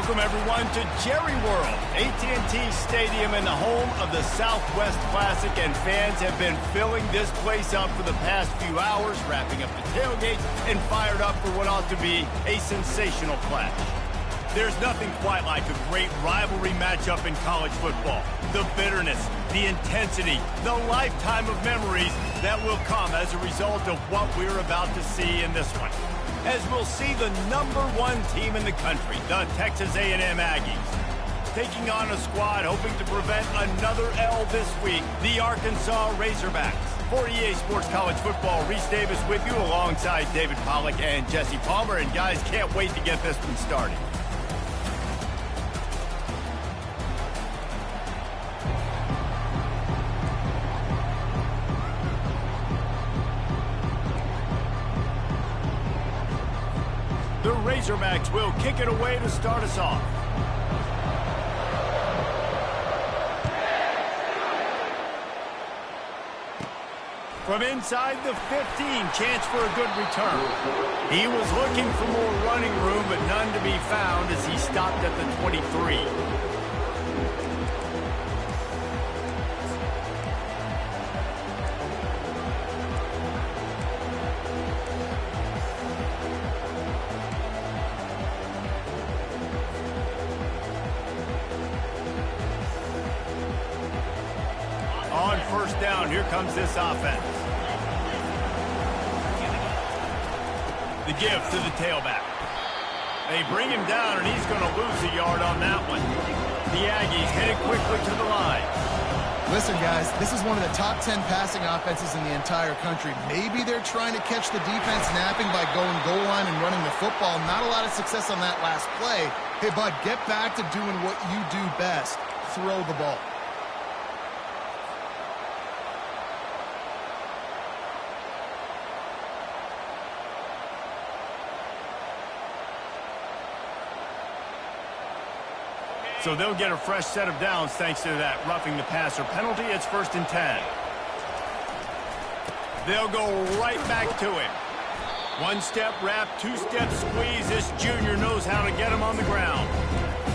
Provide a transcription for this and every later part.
Welcome, everyone, to Jerry World, AT&T Stadium and the home of the Southwest Classic, and fans have been filling this place up for the past few hours, wrapping up the tailgates and fired up for what ought to be a sensational clash. There's nothing quite like a great rivalry matchup in college football. The bitterness, the intensity, the lifetime of memories that will come as a result of what we're about to see in this one. As we'll see the #1 team in the country, the Texas A&M Aggies, taking on a squad hoping to prevent another L this week, the Arkansas Razorbacks. For EA Sports College Football, Reese Davis with you alongside David Pollack and Jesse Palmer. And guys, can't wait to get this one started. The Razorbacks will kick it away to start us off. From inside the 15, chance for a good return. He was looking for more running room, but none to be found as he stopped at the 23. On first down, here comes this offense. The give to the tailback. They bring him down, and he's going to lose a yard on that one. The Aggies headed quickly to the line. Listen, guys, this is one of the top 10 passing offenses in the entire country. Maybe they're trying to catch the defense napping by going goal line and running the football. Not a lot of success on that last play. Hey, bud, get back to doing what you do best. Throw the ball. So they'll get a fresh set of downs thanks to that roughing the passer penalty. It's 1st and 10. They'll go right back to him. One-step wrap, two-step squeeze. This junior knows how to get him on the ground.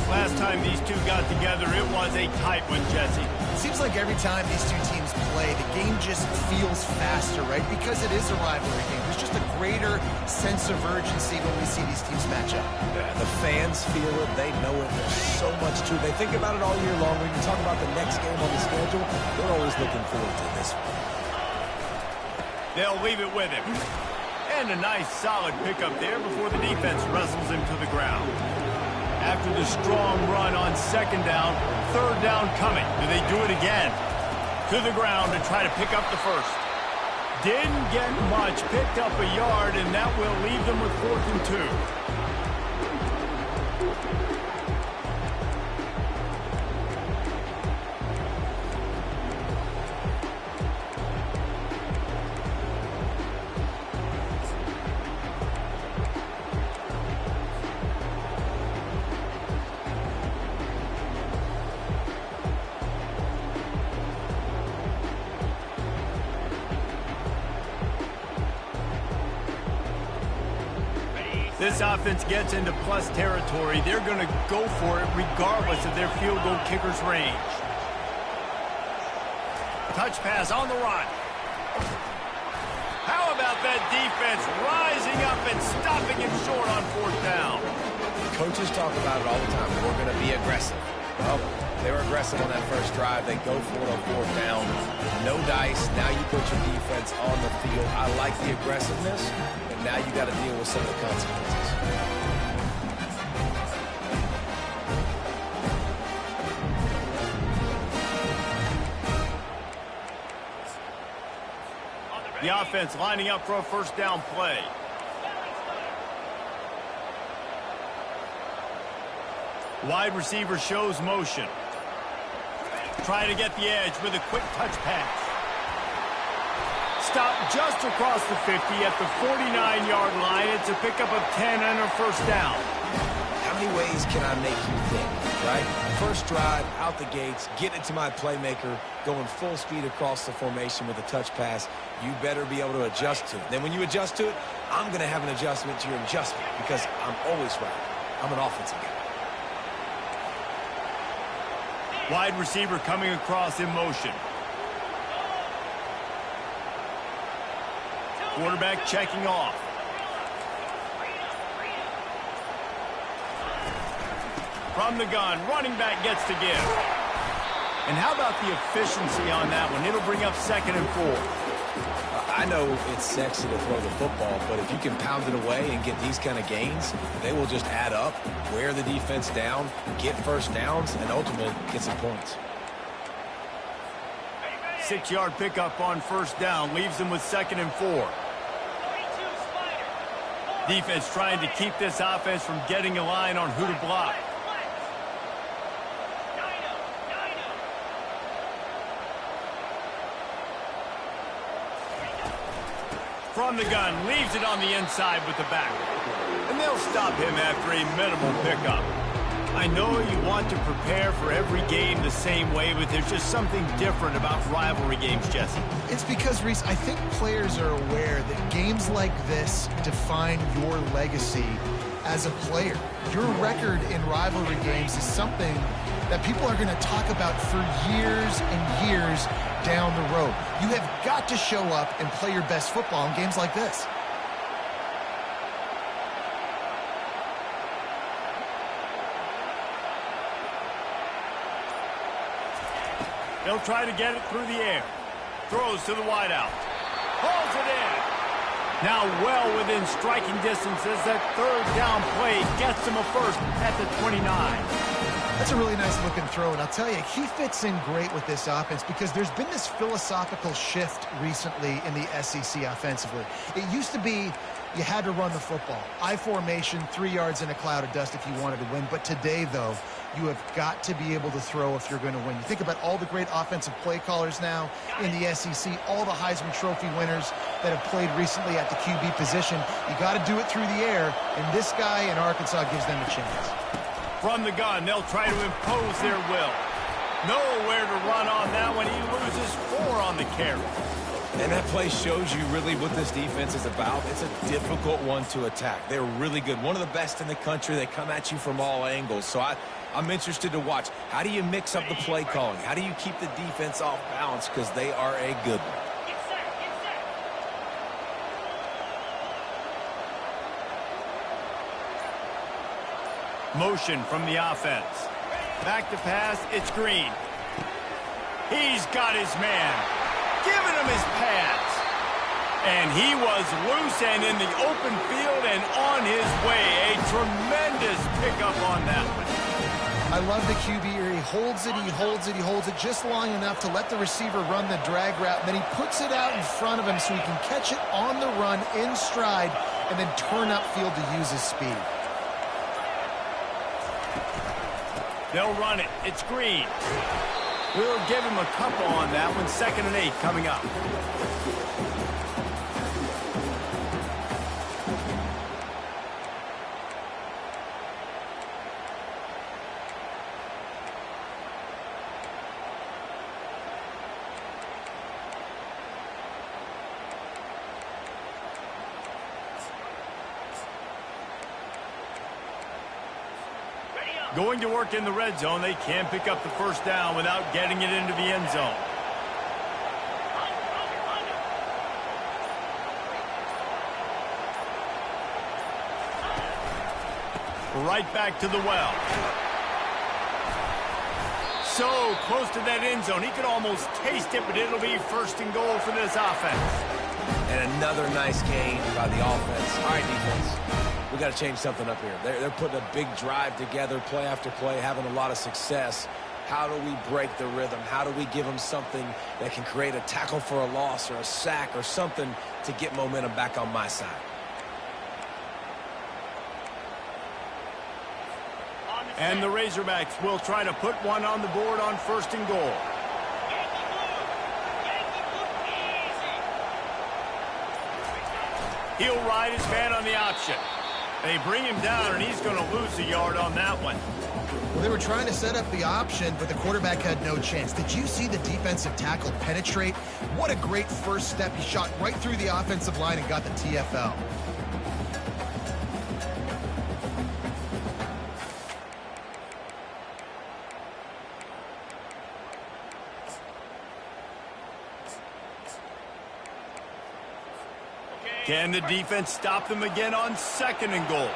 Last time these two got together, it was a tight one, Jesse. It seems like every time these two teams play, the game just feels faster, right? Because it is a rivalry game. There's just a greater sense of urgency when we see these teams match up. Yeah, the fans feel it. They know it. There's so much to it. They think about it all year long. When you talk about the next game on the schedule, they're always looking forward to this one. They'll leave it with him. And a nice, solid pickup there before the defense wrestles him to the ground. After the strong run on 2nd down, 3rd down coming. Do they do it again? To the ground to try to pick up the first. Didn't get much, picked up a yard, and that will leave them with 4th and 2. This offense gets into plus territory. They're going to go for it regardless of their field goal kicker's range. Touch pass on the run. How about that defense rising up and stopping him short on 4th down? Coaches talk about it all the time. We're going to be aggressive. Well, they were aggressive on that first drive. They go for it on 4th down. No dice. Now you put your defense on the field. I like the aggressiveness, but now you got to deal with some of the consequences. The offense lining up for a 1st down play. Wide receiver shows motion. Trying to get the edge with a quick touch pass. Stopped just across the 50 at the 49-yard line. It's a pickup of 10 and a 1st down. How many ways can I make you think, right? First drive, out the gates, get it to my playmaker, going full speed across the formation with a touch pass. You better be able to adjust to it. Then when you adjust to it, I'm going to have an adjustment to your adjustment because I'm always right. I'm an offensive guy. Wide receiver coming across in motion. Quarterback checking off. From the gun, running back gets to give. And how about the efficiency on that one? It'll bring up 2nd and 4. I know it's sexy to throw the football, but if you can pound it away and get these kind of gains, they will just add up, wear the defense down, get first downs, and ultimately get some points. 6-yard pickup on 1st down, leaves them with 2nd and 4. Defense trying to keep this offense from getting a line on who to block. From the gun, leaves it on the inside with the back. And they'll stop him after a minimal pickup. I know you want to prepare for every game the same way, but there's just something different about rivalry games, Jesse. It's because, Reese, I think players are aware that games like this define your legacy as a player. Your record in rivalry games is something that people are going to talk about for years and years down the road. You have got to show up and play your best football in games like this. They'll try to get it through the air. Throws to the wideout. Pulls it in. Now well within striking distance as that 3rd down play gets him a first at the 29. That's a really nice looking throw, and I'll tell you, he fits in great with this offense because there's been this philosophical shift recently in the SEC offensively. It used to be you had to run the football. I formation, 3 yards in a cloud of dust if you wanted to win. But today, though, you have got to be able to throw if you're going to win. You think about all the great offensive play callers now in the SEC, all the Heisman Trophy winners that have played recently at the QB position. You got to do it through the air, and this guy in Arkansas gives them a chance. From the gun, they'll try to impose their will. Nowhere to run on that one. He loses 4 on the carry. And that play shows you really what this defense is about. It's a difficult one to attack. They're really good. One of the best in the country. They come at you from all angles. So I'm interested to watch. How do you mix up the play calling? How do you keep the defense off balance? Because they are a good one. Motion from the offense. Back to pass, it's Green. He's got his man. Giving him his pass. And he was loose and in the open field and on his way. A tremendous pickup on that one. I love the QB here. He holds it, he holds it, he holds it just long enough to let the receiver run the drag route, and then he puts it out in front of him so he can catch it on the run in stride and then turn upfield to use his speed. They'll run it. It's Green. We'll give him a couple on that one. 2nd and 8 coming up. Going to work in the red zone. They can't pick up the 1st down without getting it into the end zone. Right back to the well. So close to that end zone. He could almost taste it, but it'll be 1st and goal for this offense. And another nice gain by the offense. All right, defense. We got to change something up here. They're putting a big drive together, play after play, having a lot of success. How do we break the rhythm? How do we give them something that can create a tackle for a loss or a sack or something to get momentum back on my side? And the Razorbacks will try to put one on the board on 1st and goal. He'll ride his man on the option. They bring him down, and he's going to lose a yard on that one. Well, they were trying to set up the option, but the quarterback had no chance. Did you see the defensive tackle penetrate? What a great first step. He shot right through the offensive line and got the TFL. Can the defense stop them again on 2nd and goal?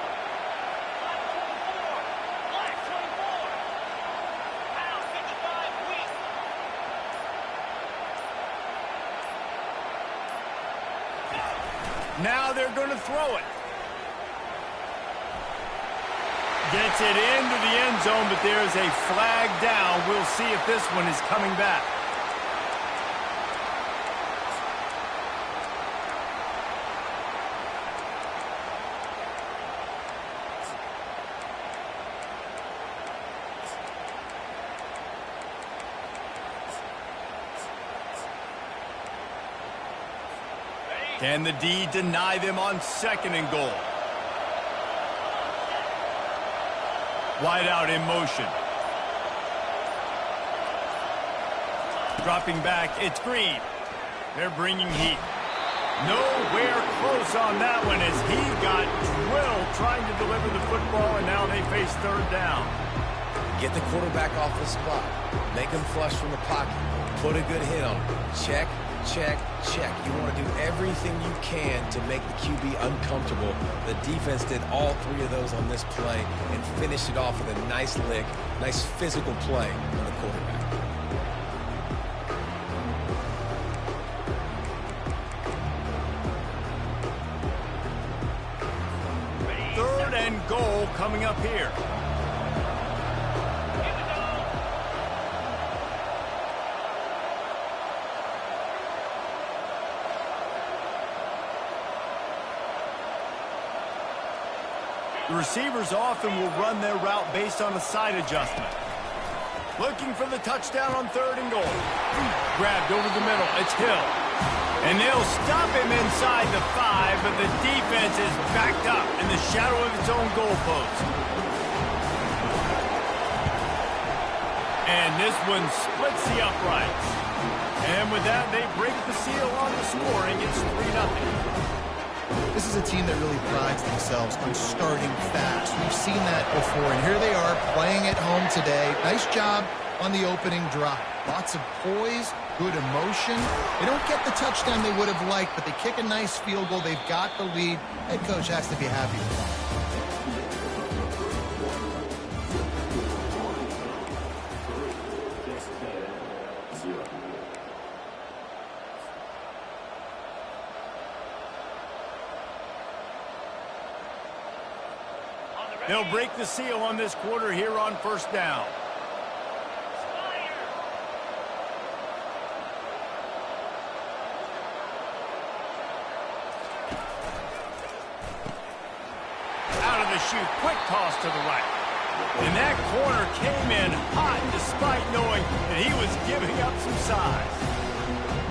Now they're going to throw it. Gets it into the end zone, but there's a flag down. We'll see if this one is coming back. Can the D deny them on 2nd and goal? Wide out in motion. Dropping back, it's Green. They're bringing heat. Nowhere close on that one as he got drilled trying to deliver the football, and now they face 3rd down. Get the quarterback off the spot. Make him flush from the pocket. Put a good hit on him. Check, check, check. You want to do everything you can to make the QB uncomfortable. The defense did all 3 of those on this play and finished it off with a nice lick, nice physical play on the quarterback. Third and goal coming up here. The receivers often will run their route based on a side adjustment. Looking for the touchdown on 3rd and goal. Grabbed over the middle. It's Hill. And they'll stop him inside the 5, but the defense is backed up in the shadow of its own goalpost. And this one splits the uprights. And with that, they break the seal on the scoring. It's 3-0. This is a team that really prides themselves on starting fast. We've seen that before, and here they are playing at home today. Nice job on the opening drive. Lots of poise, good emotion. They don't get the touchdown they would have liked, but they kick a nice field goal. They've got the lead. Head coach has to be happy with that. They'll break the seal on this quarter here on 1st down. Out of the chute, quick toss to the right. And that corner came in hot despite knowing that he was giving up some size.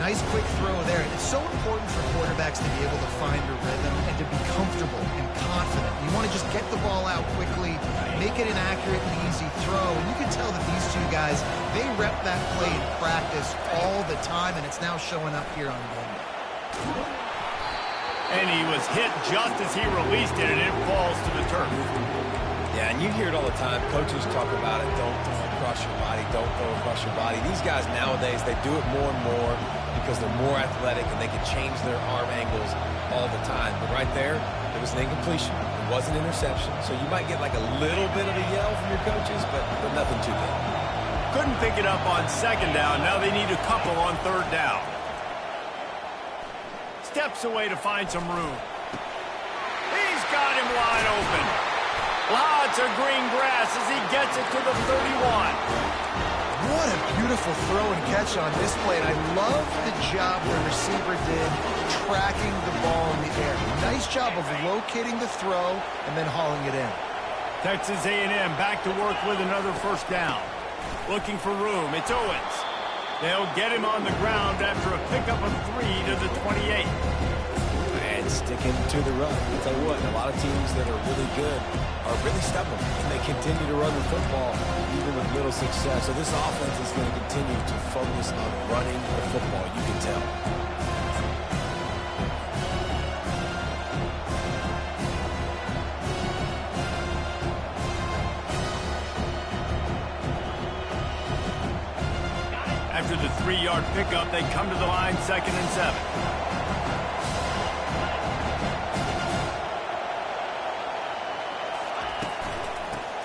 Nice quick throw there. It's so important for quarterbacks to be able to find a rhythm and to be comfortable and confident. You want to just get the ball out quickly, make it an accurate and easy throw. And you can tell that these 2 guys, they rep that play in practice all the time, and it's now showing up here on game day. And he was hit just as he released it, and it falls to the turf. Yeah, and you hear it all the time. Coaches talk about it. Don't throw across your body. Don't throw across your body. These guys nowadays, they do it more and more because they're more athletic and they can change their arm angles all the time. But right there, it was an incompletion. It was an interception. So you might get like a little bit of a yell from your coaches, but nothing too big. Couldn't pick it up on 2nd down. Now they need a couple on 3rd down. Steps away to find some room. He's got him wide open. Lots of green grass as he gets it to the 31. What a beautiful throw and catch on this play. And I love the job the receiver did tracking the ball in the air. Nice job of locating the throw and then hauling it in. Texas A&M back to work with another 1st down. Looking for room. It's Owens. They'll get him on the ground after a pickup of 3 to the 28. And sticking to the run. I'll tell you what, a lot of teams that are really good are really stubborn, and they continue to run the football even with little success. So this offense is going to continue to focus on running the football, you can tell. After the 3-yard pickup, they come to the line 2nd and 7.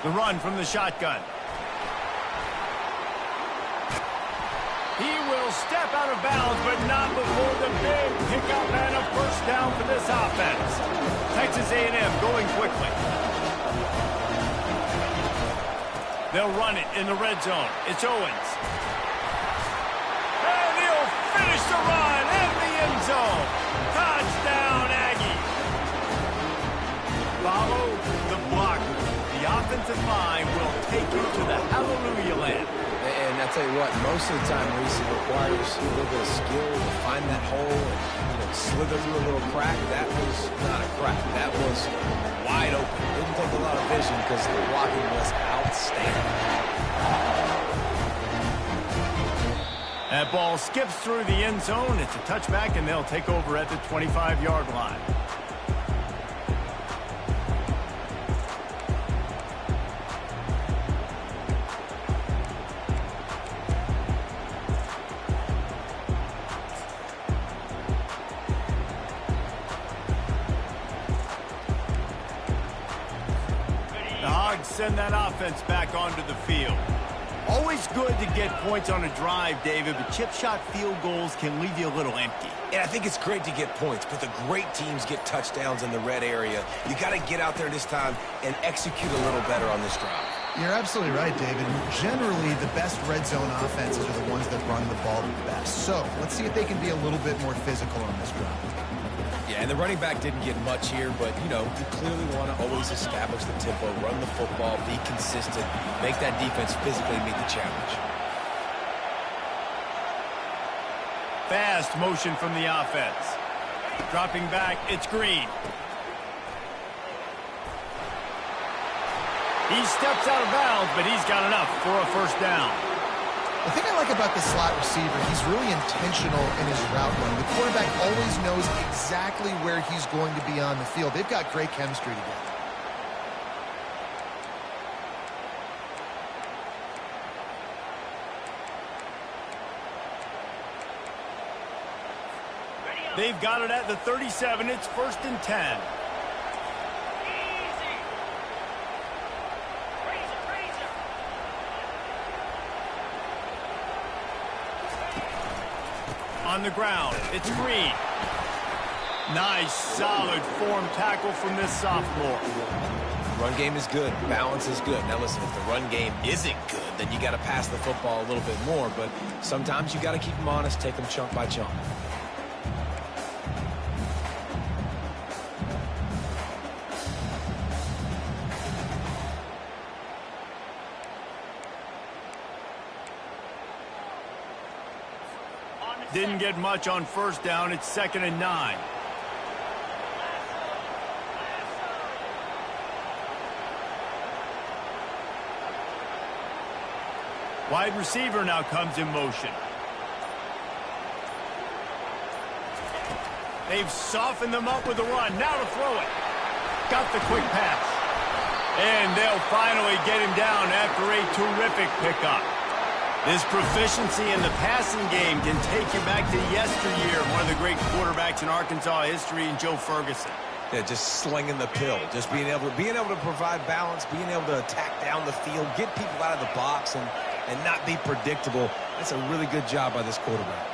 The run from the shotgun. He will step out of bounds, but not before the big pickup and a first down for this offense. Texas A&M going quickly. They'll run it in the red zone. It's Owens. And he'll finish the run in the end zone. Touchdown, Aggie. Follow the block. The offensive line will take you to the hallelujah land. And I tell you what, most of the time, Reese, it requires a little bit of skill to find that hole and slither through a little crack. That was not a crack. That was wide open. Didn't take a lot of vision because the blocking was outstanding. That ball skips through the end zone. It's a touchback, and they'll take over at the 25-yard line. Send that offense back onto the field. Always good to get points on a drive, David, but chip shot field goals can leave you a little empty. And I think it's great to get points, but the great teams get touchdowns in the red area. You got to get out there this time and execute a little better on this drive. You're absolutely right, David. Generally, the best red zone offenses are the ones that run the ball the best. So let's see if they can be a little bit more physical on this drive. Yeah, and the running back didn't get much here, but, you clearly want to always establish the tempo, run the football, be consistent, make that defense physically meet the challenge. Fast motion from the offense. Dropping back, it's Green. He steps out of bounds, but he's got enough for a first down. The thing I like about the slot receiver, he's really intentional in his route running. The quarterback always knows exactly where he's going to be on the field. They've got great chemistry together. They've got it at the 37. It's 1st and 10. On the ground, it's Green. Nice, solid form tackle from this sophomore. Run game is good. Balance is good. Now listen, if the run game isn't good, then you got to pass the football a little bit more. But sometimes you got to keep them honest, take them chunk by chunk. Didn't get much on first down. It's 2nd and 9. Wide receiver now comes in motion. They've softened them up with the run. Now to throw it. Got the quick pass. And they'll finally get him down after a terrific pickup. This proficiency in the passing game can take you back to yesteryear, one of the great quarterbacks in Arkansas history, and Joe Ferguson. Yeah, just slinging the pill, just being able to provide balance, being able to attack down the field, get people out of the box, and not be predictable. That's a really good job by this quarterback.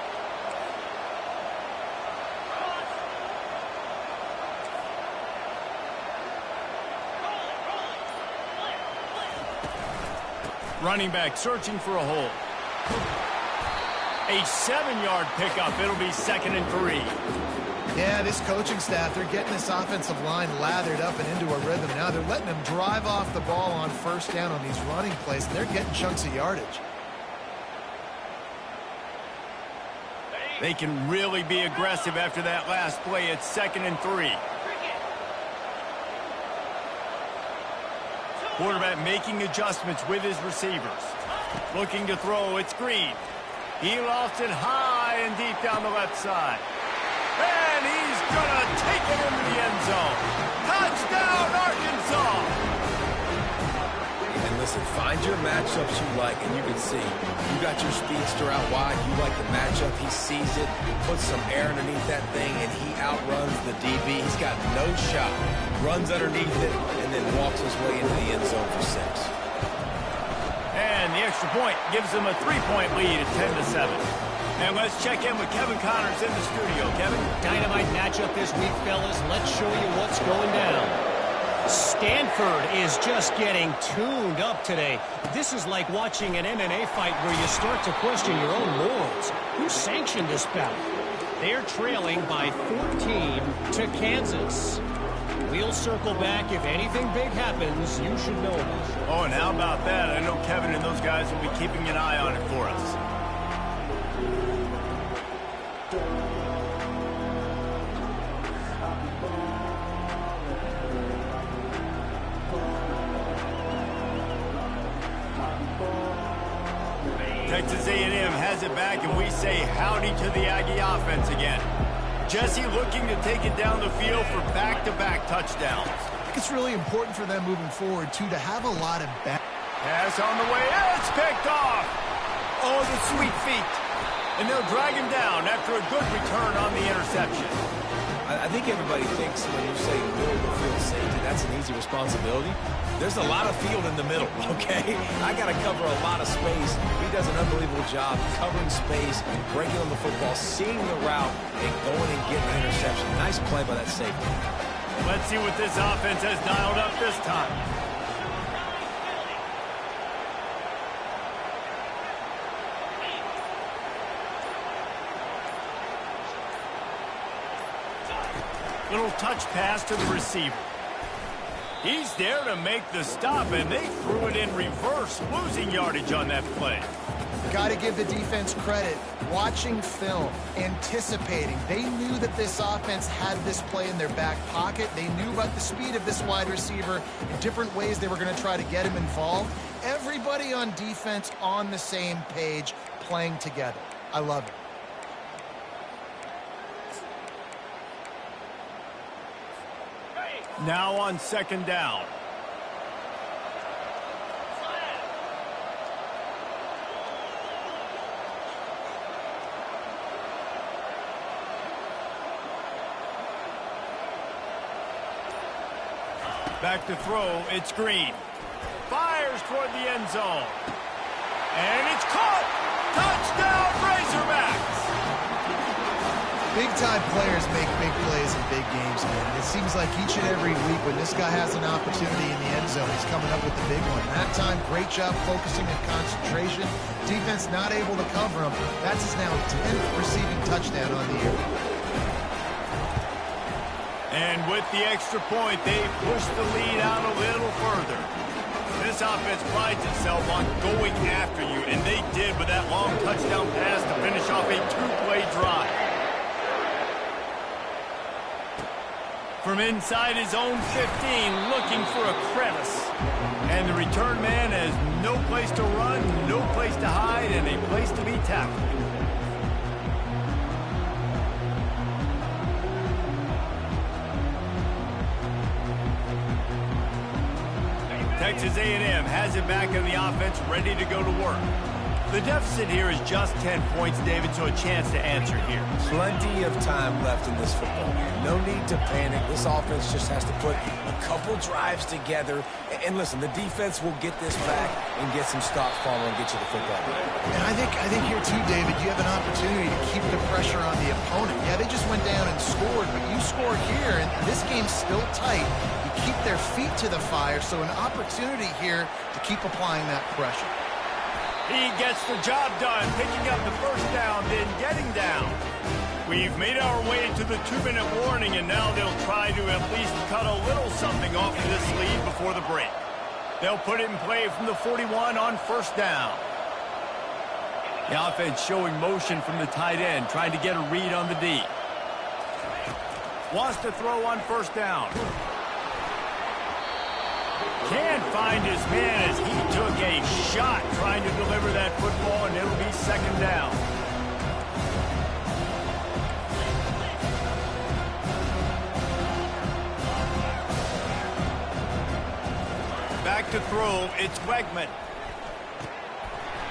Running back searching for a hole. A 7-yard pickup. It'll be 2nd and 3. Yeah, this coaching staff, they're getting this offensive line lathered up and into a rhythm. Now they're letting them drive off the ball on first down on these running plays, and they're getting chunks of yardage. They can really be aggressive after that last play. It's 2nd and 3. Quarterback making adjustments with his receivers. Looking to throw, it's Green. He lofts it high and deep down the left side. And he's going to take it into the end zone. Touchdown, Arkansas! And listen, find your matchups you like, and you can see you got your speedster out wide. You like the matchup. He sees it, puts some air underneath that thing, and he outruns the DB. He's got no shot. Runs underneath it, and then walks his way into the end zone for 6. And the extra point gives them a 3-point lead at 10-7. And let's check in with Kevin Connors in the studio. Kevin? Dynamite matchup this week, fellas. Let's show you what's going down. Stanford is just getting tuned up today. This is like watching an MMA fight where you start to question your own morals. Who sanctioned this bout? They're trailing by 14 to Kansas. We'll circle back. If anything big happens, you should know about it. Oh, and how about that? I know Kevin and those guys will be keeping an eye on it for us. Texas A&M has it back, and we say howdy to the Aggie offense again. Jesse looking to take it down the field for back-to-back touchdowns. I think it's really important for them moving forward, too, to have a lot of back. Pass on the way. It's picked off. Oh, the sweet feet. And they'll drag him down after a good return on the interception. I think everybody thinks when you say middle of the field safety, that's an easy responsibility. There's a lot of field in the middle, okay? I got to cover a lot of space. He does an unbelievable job covering space, breaking on the football, seeing the route, and going and getting an interception. Nice play by that safety. Let's see what this offense has dialed up this time. Little touch pass to the receiver. He's there to make the stop, and they threw it in reverse, losing yardage on that play. Got to give the defense credit. Watching film, anticipating. They knew that this offense had this play in their back pocket. They knew about the speed of this wide receiver and different ways they were going to try to get him involved. Everybody on defense on the same page, playing together. I love it. Now on 2nd down. Back to throw, it's Green. Fires toward the end zone. And it's caught! Touchdown, Razorbacks! Big-time players make big plays in big games, man. It seems like each and every week when this guy has an opportunity in the end zone, he's coming up with the big one. That time, great job focusing and concentration. Defense not able to cover him. That's his now 10th receiving touchdown on the year. And with the extra point, they push the lead out a little further. This offense prides itself on going after you, and they did with that long touchdown pass to finish off a 2-play drive. From inside his own 15, looking for a crevice. And the return man has no place to run, no place to hide, and a place to be tackled. Texas A&M has it back in the offense, ready to go to work. The deficit here is just 10 points, David, so a chance to answer here. Plenty of time left in this football game. No need to panic. This offense just has to put a couple drives together. And listen, the defense will get this back and get some stops following and get you the football. And I think here too, David, you have an opportunity to keep the pressure on the opponent. Yeah, they just went down and scored, but you score here, and this game's still tight. You keep their feet to the fire, so an opportunity here to keep applying that pressure. He gets the job done, picking up the first down, then getting down. We've made our way to the 2-minute warning, and now they'll try to at least cut a little something off of this lead before the break. They'll put it in play from the 41 on 1st down. The offense showing motion from the tight end, trying to get a read on the D. Wants to throw on 1st down. Can't find his man as he took a shot trying to deliver that football, and it'll be 2nd down. Back to throw, it's Wegman.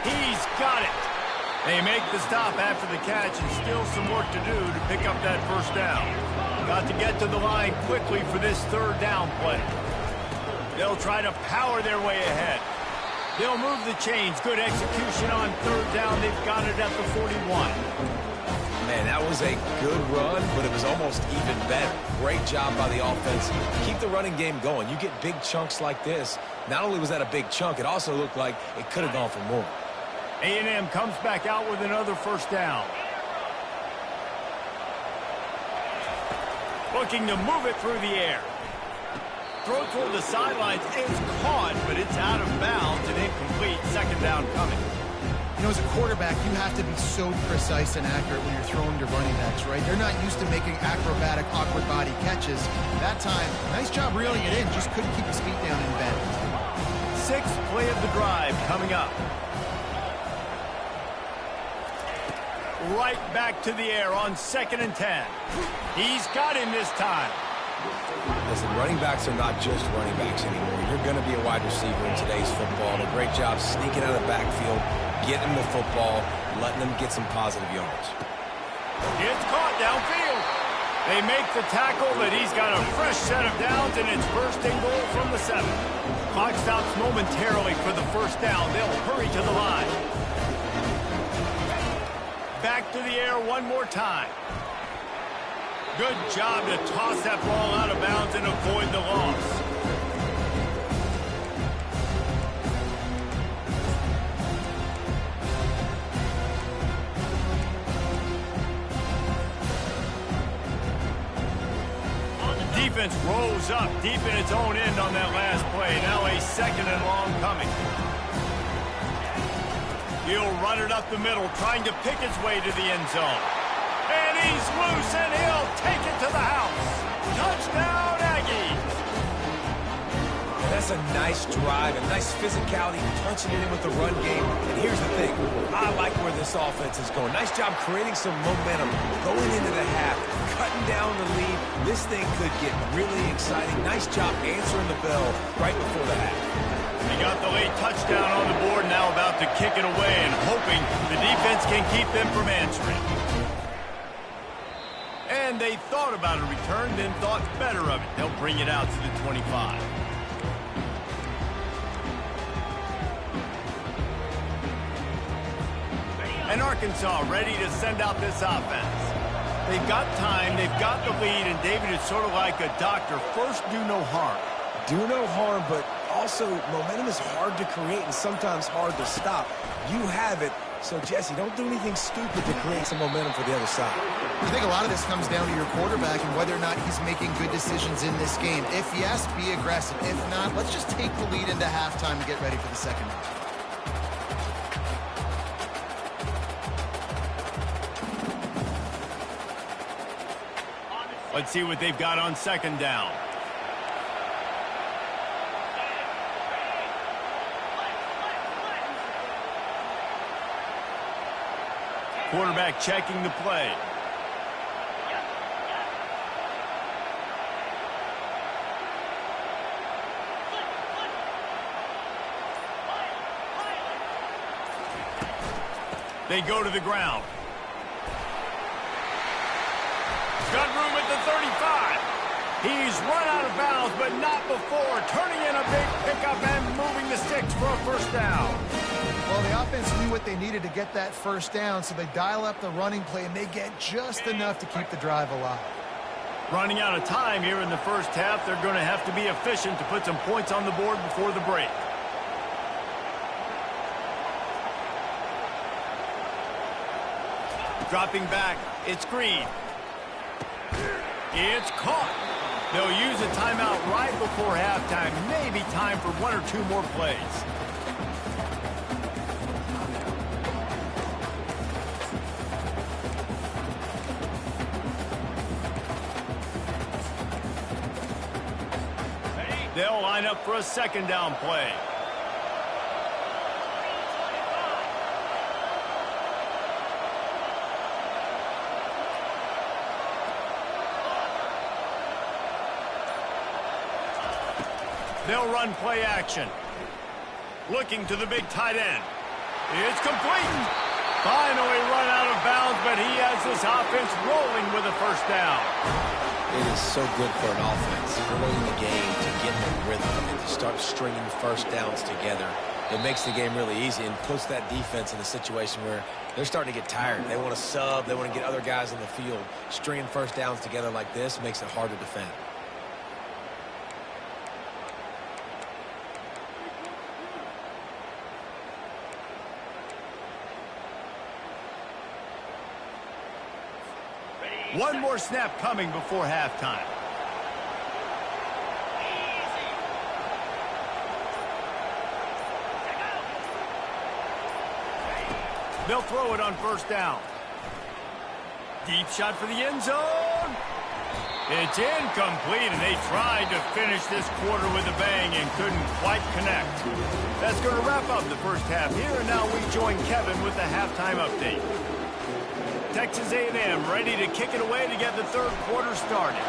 He's got it. They make the stop after the catch, and still some work to do to pick up that first down. Got to get to the line quickly for this third down play. They'll try to power their way ahead. They'll move the chains. Good execution on third down. They've got it at the 41. Man, that was a good run, but it was almost even better. Great job by the offense. Keep the running game going. You get big chunks like this. Not only was that a big chunk, it also looked like it could have gone for more. A&M comes back out with another first down. Looking to move it through the air. Throw toward the sidelines is caught, but it's out of bounds and incomplete. Second down coming. You know, as a quarterback, you have to be so precise and accurate when you're throwing to running backs, right? They're not used to making acrobatic, awkward body catches. That time, nice job reeling it in. Just couldn't keep his feet down and bend. Sixth play of the drive coming up. Right back to the air on 2nd and 10. He's got him this time. Listen, running backs are not just running backs anymore. You're going to be a wide receiver in today's football. And a great job sneaking out of the backfield, getting the football, letting them get some positive yards. It's caught downfield. They make the tackle, but he's got a fresh set of downs, and it's first and goal from the 7. Clock stops momentarily for the first down. They'll hurry to the line. Back to the air one more time. Good job to toss that ball out of bounds and avoid the loss. Defense rolls up deep in its own end on that last play. Now a second and long coming. He'll run it up the middle, trying to pick his way to the end zone. And he's loose, and he'll take it to the house. Touchdown, Aggies. And that's a nice drive, a nice physicality, punching it in with the run game. And here's the thing. I like where this offense is going. Nice job creating some momentum, going into the half, cutting down the lead. This thing could get really exciting. Nice job answering the bell right before the half. He got the late touchdown on the board, now about to kick it away and hoping the defense can keep them from answering. And they thought about a return, then thought better of it. They'll bring it out to the 25. And Arkansas ready to send out this offense. They've got time, they've got the lead, and David is sort of like a doctor. First, do no harm. Do no harm, but also momentum is hard to create and sometimes hard to stop. You have it, so Jesse, don't do anything stupid to create some momentum for the other side. I think a lot of this comes down to your quarterback and whether or not he's making good decisions in this game. If yes, be aggressive. If not, let's just take the lead into halftime and get ready for the second half. Let's see what they've got on second down. Quarterback checking the play. They go to the ground. Got room at the 35. He's run out of bounds, but not before. Turning in a big pickup and moving the sticks for a first down. Well, the offense knew what they needed to get that first down, so they dial up the running play, and they get just enough to keep the drive alive. Running out of time here in the first half, they're going to have to be efficient to put some points on the board before the break. Dropping back, it's Green. It's caught. They'll use a timeout right before halftime. Maybe time for one or two more plays. They'll line up for a second down play. They'll run play action. Looking to the big tight end. It's complete. Finally run out of bounds, but he has this offense rolling with a first down. It is so good for an offense early in the game to get in the rhythm and to start stringing first downs together. It makes the game really easy and puts that defense in a situation where they're starting to get tired. They want to sub. They want to get other guys on the field. Stringing first downs together like this makes it hard to defend. One more snap coming before halftime. They'll throw it on first down. Deep shot for the end zone. It's incomplete, and they tried to finish this quarter with a bang and couldn't quite connect. That's going to wrap up the first half here, and now we join Kevin with the halftime update. Texas A&M ready to kick it away to get the third quarter started.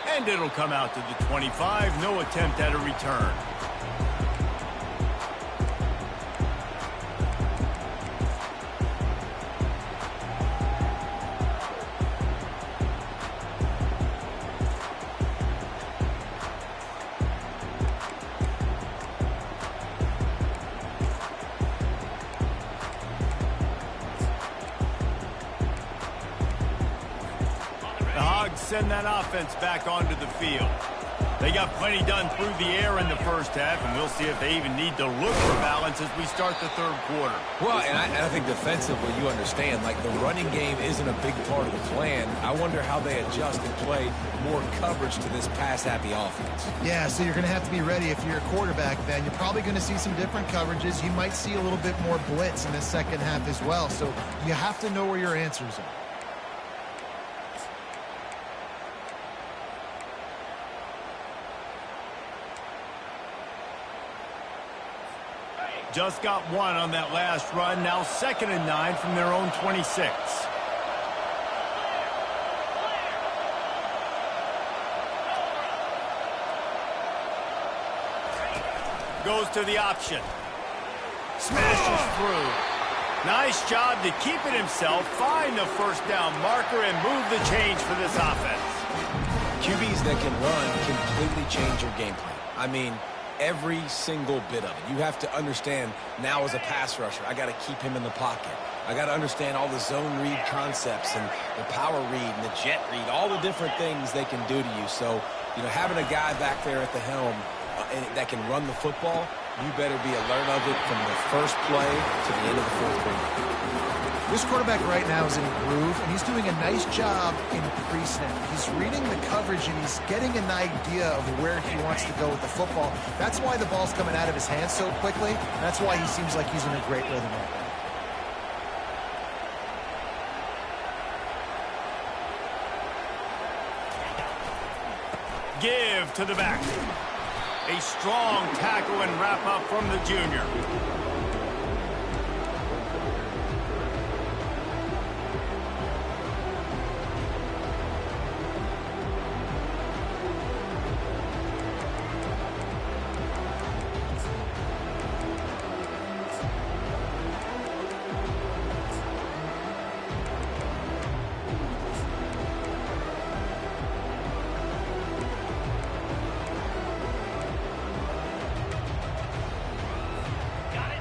And it'll come out to the 25. No attempt at a return. Send that offense back onto the field. They got plenty done through the air in the first half, and we'll see if they even need to look for balance as we start the third quarter. Well, and I think defensively, you understand, like the running game isn't a big part of the plan. I wonder how they adjust and play more coverage to this pass-happy offense. Yeah, so you're going to have to be ready if you're a quarterback then. You're probably going to see some different coverages. You might see a little bit more blitz in the second half as well, so you have to know where your answers are. Just got one on that last run. Now 2nd and 9 from their own 26. Goes to the option. Smashes through. Nice job to keep it himself, find the first down marker, and move the change for this offense. QBs that can run completely change your game plan. I mean, every single bit of it. You have to understand now as a pass rusher, I got to keep him in the pocket. I got to understand all the zone read concepts and the power read and the jet read, all the different things they can do to you. So, you know, having a guy back there at the helm that can run the football, you better be alert of it from the first play to the end of the fourth quarter. This quarterback right now is in a groove, and he's doing a nice job in pre-snap. He's reading the coverage, and he's getting an idea of where he wants to go with the football. That's why the ball's coming out of his hands so quickly. That's why he seems like he's in a great rhythm right now. Give to the back. A strong tackle and wrap up from the junior.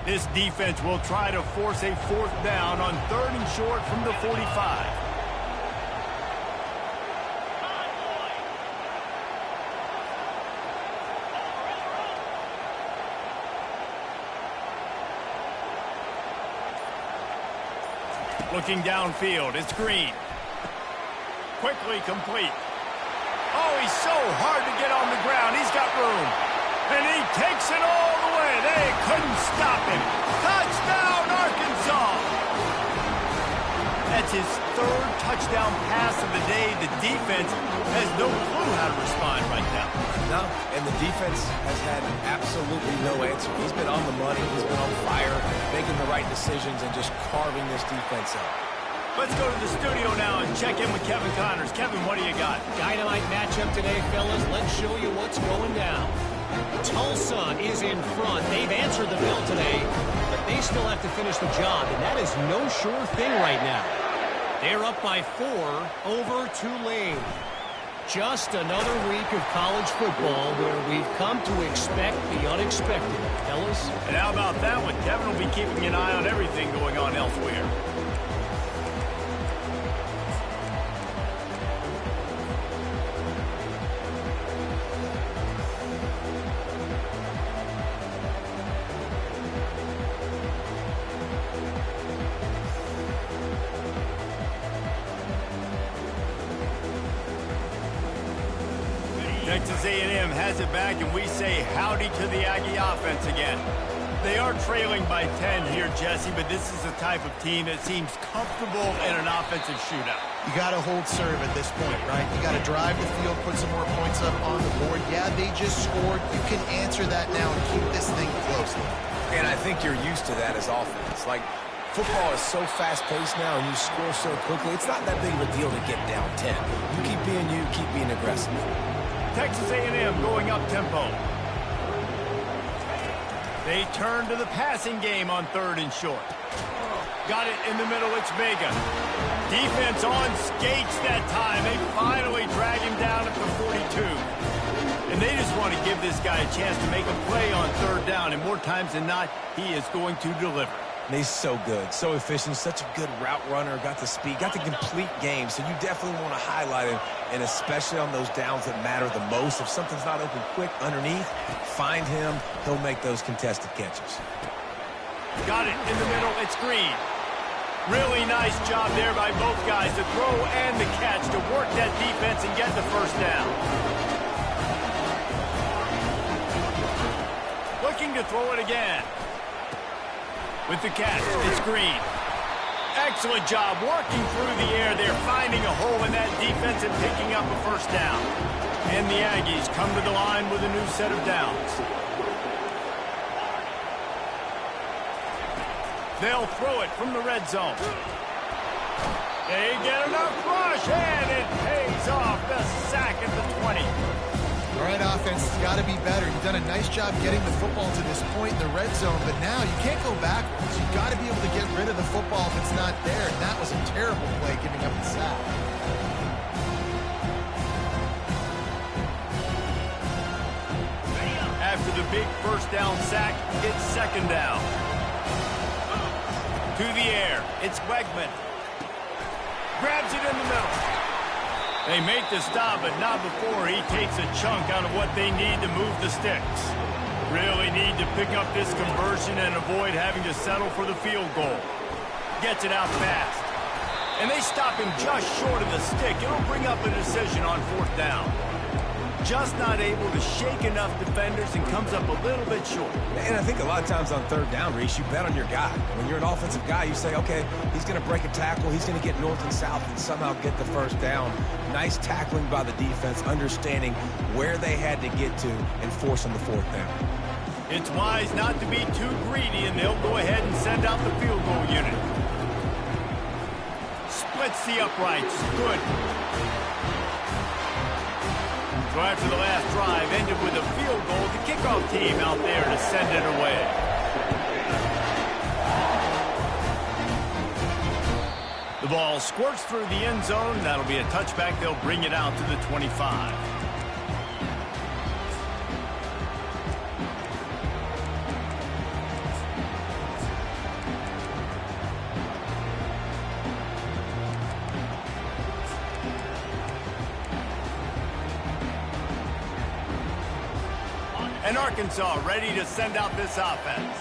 This defense will try to force a fourth down on 3rd and short from the 45. Looking downfield, it's Green. Quickly complete. Oh, he's so hard to get on the ground. He's got room. And he takes it all the way. They couldn't stop him. Touchdown, Arkansas! That's his 3rd touchdown pass of the day. The defense has no clue how to respond right now. No, and the defense has had absolutely no answer. He's been on the money. He's been on fire, making the right decisions and just carving this defense up. Let's go to the studio now and check in with Kevin Connors. Kevin, what do you got? Dynamite matchup today, fellas. Let's show you what's going down. Tulsa is in front. They've answered the bell today, but they still have to finish the job, and that is no sure thing right now. They're up by 4 over Tulane. Just another week of college football where we've come to expect the unexpected. Fellas? And how about that one? Kevin will be keeping an eye on everything going on elsewhere. Texas A&M has it back, and we say howdy to the Aggie offense again. They are trailing by 10 here, Jesse, but this is the type of team that seems comfortable in an offensive shootout. You got to hold serve at this point, right? You got to drive the field, put some more points up on the board. Yeah, they just scored. You can answer that now and keep this thing close. And I think you're used to that as offense. Like, football is so fast-paced now, and you score so quickly. It's not that big of a deal to get down 10. You keep being aggressive. Texas A&M going up tempo. They turn to the passing game on 3rd and short. Got it in the middle. It's Vega. Defense on skates that time. They finally drag him down at the 42. And they just want to give this guy a chance to make a play on 3rd down. And more times than not, he is going to deliver. And he's so good, so efficient, such a good route runner, got the speed, got the complete game. So you definitely want to highlight him, and especially on those downs that matter the most. If something's not open quick underneath, find him. He'll make those contested catches. Got it in the middle. It's Green. Really nice job there by both guys, the throw and the catch, to work that defense and get the first down. Looking to throw it again. With the catch, it's Green. Excellent job working through the air there, finding a hole in that defense and picking up a first down. And the Aggies come to the line with a new set of downs. They'll throw it from the red zone. They get enough rush, and it pays off. The sack at the 20. All right, offense has got to be better. You've done a nice job getting the football to this point in the red zone, but now you can't go backwards. You've got to be able to get rid of the football if it's not there, and that was a terrible play, giving up the sack. After the big first down sack, it's 2nd down. To the air, it's Wegman. Grabs it in the middle. They make the stop, but not before he takes a chunk out of what they need to move the sticks. Really need to pick up this conversion and avoid having to settle for the field goal. Gets it out fast. And they stop him just short of the stick. It'll bring up a decision on 4th down. Just not able to shake enough defenders and comes up a little bit short. And I think a lot of times on 3rd down, Reese, you bet on your guy. When you're an offensive guy, you say, okay, he's going to break a tackle, he's going to get north and south and somehow get the first down. Nice tackling by the defense, understanding where they had to get to and forcing the 4th down. It's wise not to be too greedy, and they'll go ahead and send out the field goal unit. Splits the uprights. Good. So after the last drive ended with a field goal, the kickoff team out there to send it away. The ball squirts through the end zone. That'll be a touchback. They'll bring it out to the 25. And Arkansas ready to send out this offense.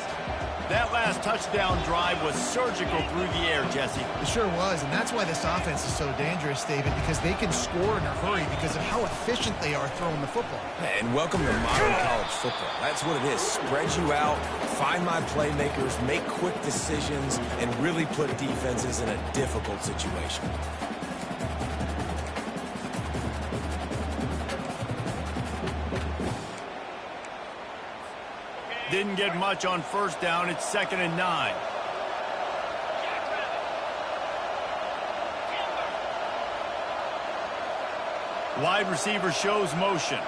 That last touchdown drive was surgical through the air, Jesse. It sure was, and that's why this offense is so dangerous, David, because they can score in a hurry because of how efficient they are throwing the football. And welcome to modern college football. That's what it is. Spread you out, find my playmakers, make quick decisions, and really put defenses in a difficult situation. Didn't get much on 1st down. It's 2nd and 9. Wide receiver shows motion.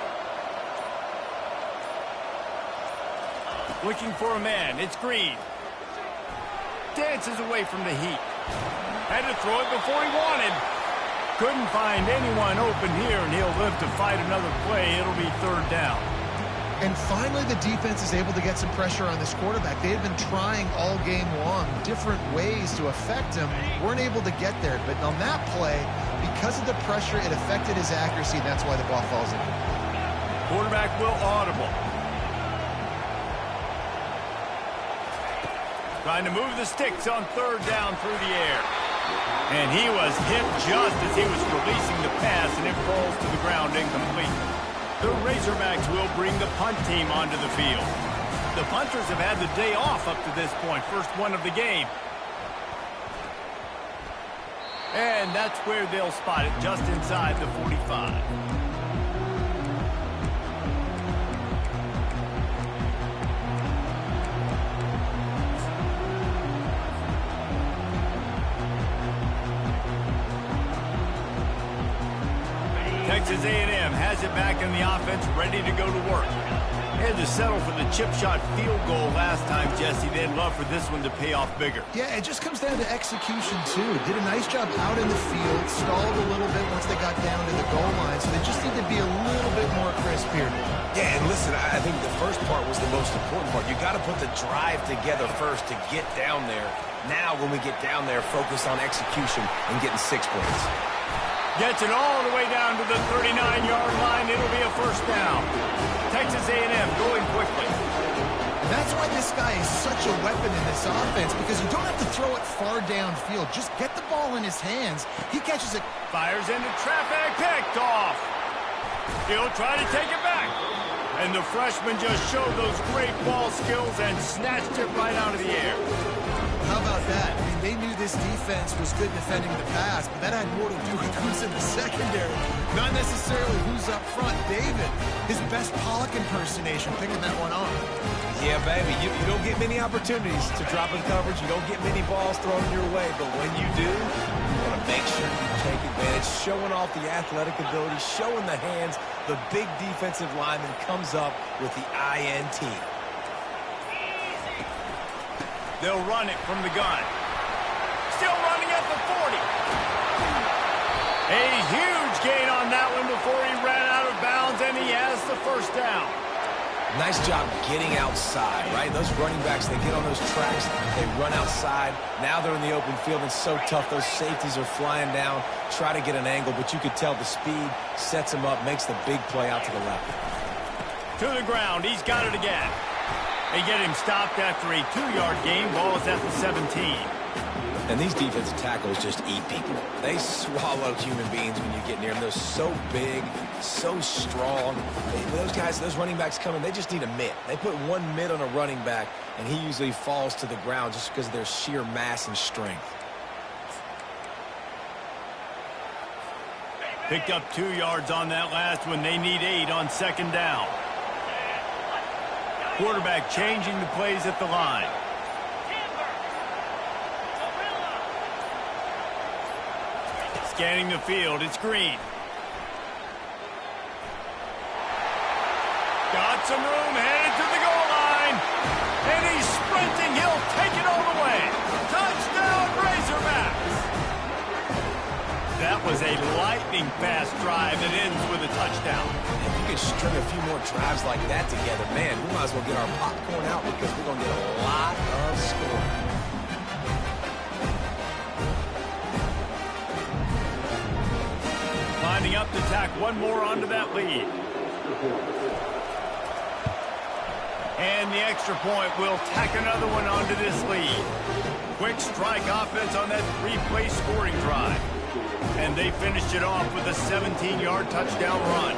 Looking for a man. It's Green. Dances away from the heat. Had to throw it before he wanted. Couldn't find anyone open here, and he'll live to fight another play. It'll be third down. And finally, the defense is able to get some pressure on this quarterback. They had been trying all game long different ways to affect him. Weren't able to get there. But on that play, because of the pressure, it affected his accuracy, and that's why the ball falls in. Quarterback will audible. Trying to move the sticks on third down through the air. And he was hit just as he was releasing the pass, and it falls to the ground incomplete. The Razorbacks will bring the punt team onto the field. The punters have had the day off up to this point, first one of the game. And that's where they'll spot it, just inside the 45. Texas A&M has it back in the offense, ready to go to work. They had to settle for the chip shot field goal last time, Jesse. They'd love for this one to pay off bigger. Yeah, it just comes down to execution, too. Did a nice job out in the field, stalled a little bit once they got down to the goal line, so they just need to be a little bit more crisp here. Yeah, and listen, I think the first part was the most important part. You got to put the drive together first to get down there. Now, when we get down there, focus on execution and getting 6 points. Gets it all the way down to the 39-yard line. It'll be a first down. Texas A&M going quickly. And that's why this guy is such a weapon in this offense, because you don't have to throw it far downfield. Just get the ball in his hands. He catches it. Fires into traffic. Picked off. He'll try to take it back. And the freshman just showed those great ball skills and snatched it right out of the air. How about that? I mean, they knew this defense was good defending the pass, but that had more to do with who's in the secondary, not necessarily who's up front. David, his best Pollock impersonation, picking that one off. Yeah, baby, you don't get many opportunities to drop in coverage. You don't get many balls thrown your way, but when you do, you want to make sure you take advantage, showing off the athletic ability, showing the hands. The big defensive lineman comes up with the INT. They'll run it from the gun. Still running at the 40. A huge gain on that one before he ran out of bounds, and he has the first down. Nice job getting outside, right? Those running backs, they get on those tracks, they run outside. Now they're in the open field. It's so tough. Those safeties are flying down, try to get an angle, but you could tell the speed sets him up, makes the big play out to the left. To the ground. He's got it again. They get him stopped after a 2-yard gain. Ball is at the 17. And these defensive tackles just eat people. They swallow human beings when you get near them. They're so big, so strong. Those guys, those running backs coming, they just need a mitt. They put one mitt on a running back, and he usually falls to the ground just because of their sheer mass and strength. Picked up 2 yards on that last one. They need 8 on second down. Quarterback changing the plays at the line. Scanning the field, it's Green. Got some room, headed to the goal line. And he's sprinting, he'll take it all the way. Touchdown, Razorbacks! That was a lightning fast drive that ends with a touchdown. If you could string a few more drives like that together, man, we might as well get our popcorn out because we're going to get a lot of scoring. Lining up to tack one more onto that lead. And the extra point will tack another one onto this lead. Quick strike offense on that 3-play scoring drive. And they finished it off with a 17-yard touchdown run.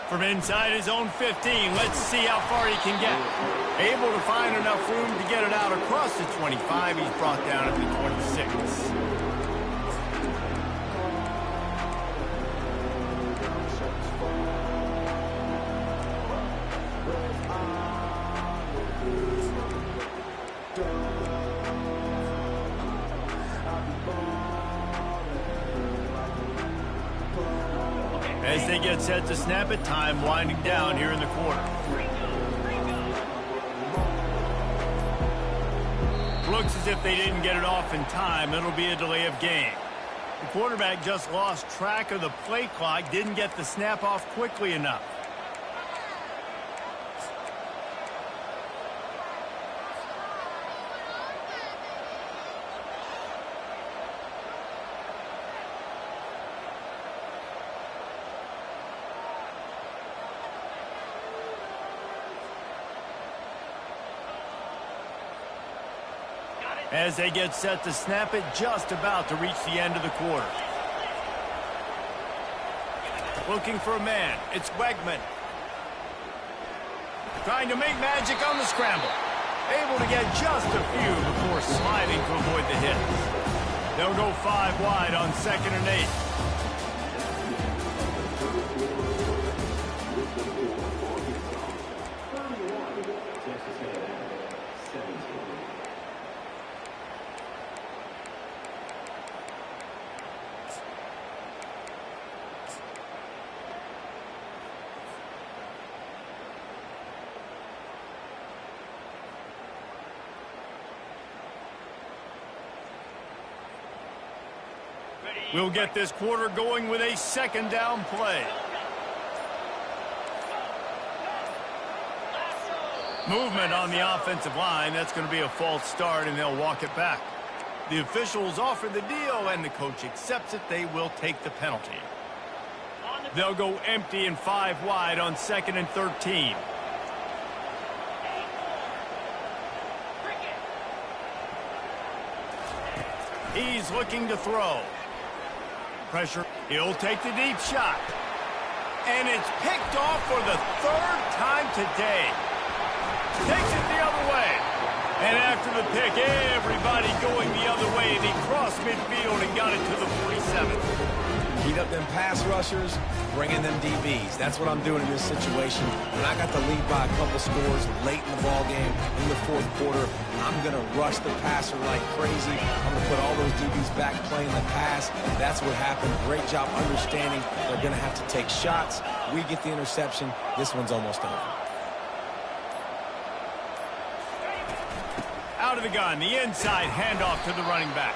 From inside his own 15, let's see how far he can get. Able to find enough room to get it out across the 25. He's brought down at the 26. As they get set to snap it, time winding down here in the quarter. Looks as if they didn't get it off in time. It'll be a delay of game. The quarterback just lost track of the play clock, didn't get the snap off quickly enough. As they get set to snap it, just about to reach the end of the quarter. Looking for a man. It's Wegman. Trying to make magic on the scramble. Able to get just a few before sliding to avoid the hit. They'll go 5 wide on 2nd and 8. We'll get this quarter going with a 2nd down play. Movement on the offensive line. That's going to be a false start, and they'll walk it back. The officials offer the deal, and the coach accepts it. They will take the penalty. They'll go empty and 5 wide on 2nd and 13. He's looking to throw. Pressure. He'll take the deep shot. And it's picked off for the 3rd time today. Takes it the other way. And after the pick, everybody going the other way. They crossed midfield and got it to the 47. Heat up them pass rushers, bring in them DBs. That's what I'm doing in this situation. When I got the lead by a couple scores late in the ball game, in the 4th quarter, I'm going to rush the passer like crazy. I'm going to put all those DBs back playing the pass. That's what happened. Great job understanding they're going to have to take shots. We get the interception. This one's almost over. Out of the gun, the inside handoff to the running back.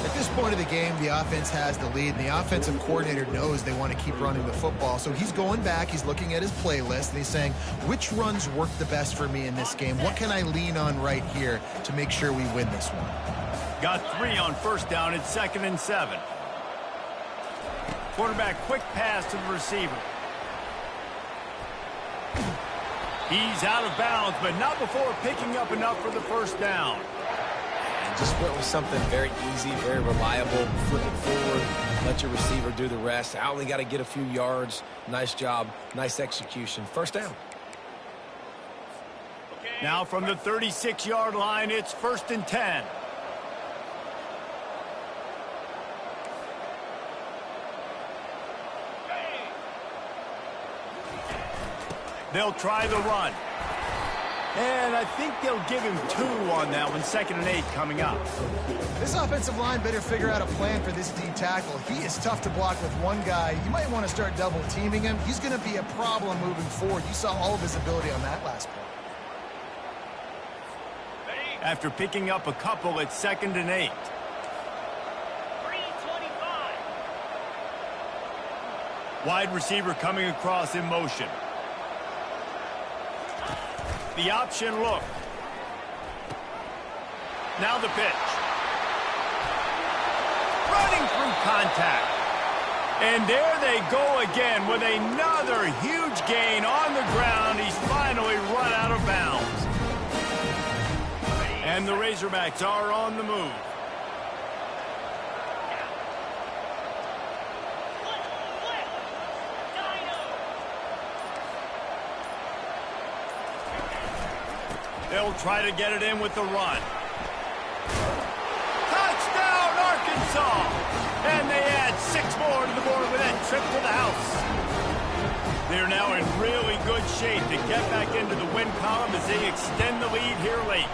At this point of the game, the offense has the lead, and the offensive coordinator knows they want to keep running the football. So he's going back, he's looking at his playlist, and he's saying, which runs work the best for me in this game? What can I lean on right here to make sure we win this one? Got 3 on 1st down. It's 2nd and 7. Quarterback quick pass to the receiver. He's out of bounds, but not before picking up enough for the 1st down. Just went with something very easy, very reliable. Flip it forward, let your receiver do the rest. I only got to get a few yards. Nice job, nice execution. 1st down. Now from the 36-yard line, it's 1st and 10. They'll try the run. And I think they'll give him 2 on that one. 2nd and 8 coming up. This offensive line better figure out a plan for this D tackle. He is tough to block with one guy. You might want to start double teaming him. He's going to be a problem moving forward. You saw all of his ability on that last play. After picking up a couple, it's 2nd and 8. 3:25. Wide receiver coming across in motion. The option look. Now the pitch. Running through contact. And there they go again with another huge gain on the ground. He's finally run out of bounds. And the Razorbacks are on the move. They'll try to get it in with the run. Touchdown, Arkansas! And they add 6 more to the board with that trip to the house. They're now in really good shape to get back into the win column as they extend the lead here late.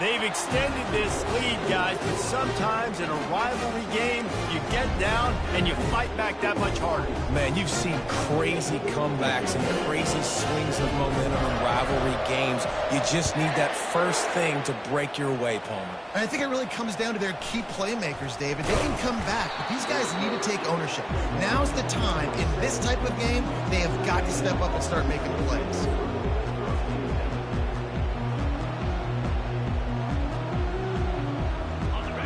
They've extended this lead, guys, but sometimes in a rivalry game, you get down and you fight back that much harder. Man, you've seen crazy comebacks and crazy swings of momentum in rivalry games. You just need that first thing to break your way, Palmer. And I think it really comes down to their key playmakers, David. They can come back, but these guys need to take ownership. Now's the time. In this type of game, they have got to step up and start making plays.